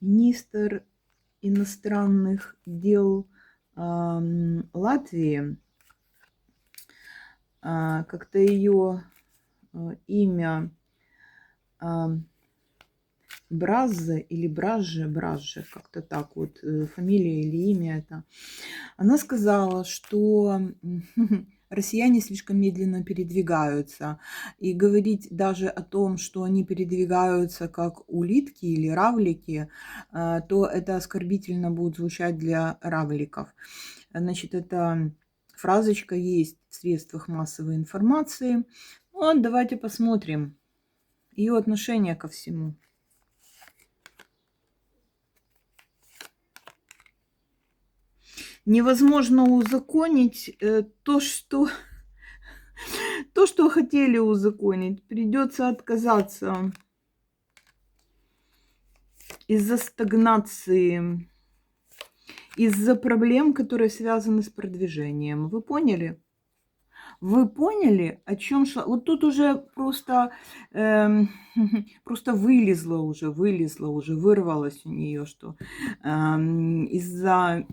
министр иностранных дел Латвии, как-то ее имя Браззе или Бражже, как-то так вот, фамилия или имя это. Она сказала, что россияне слишком медленно передвигаются. И говорить даже о том, что они передвигаются как улитки или равлики, то это оскорбительно будет звучать для равликов. Значит, эта фразочка есть в средствах массовой информации. Вот, давайте посмотрим ее отношение ко всему. Невозможно узаконить то, что хотели узаконить. Придется отказаться из-за стагнации, из-за проблем, которые связаны с продвижением. Вы поняли? Вы поняли, о чем шла? Вот тут уже просто, просто вырвалось у нее, что из-за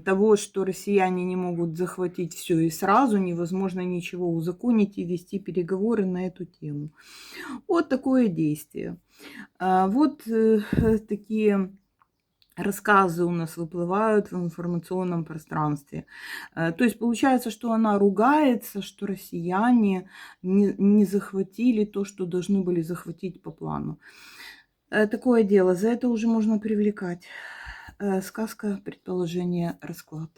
того, что россияне не могут захватить все и сразу, невозможно ничего узаконить и вести переговоры на эту тему. Вот такое действие. Вот такие рассказы у нас выплывают в информационном пространстве. То есть получается, что она ругается, что россияне не захватили то, что должны были захватить по плану. Такое дело, за это уже можно привлекать. Сказка, предположение, расклад.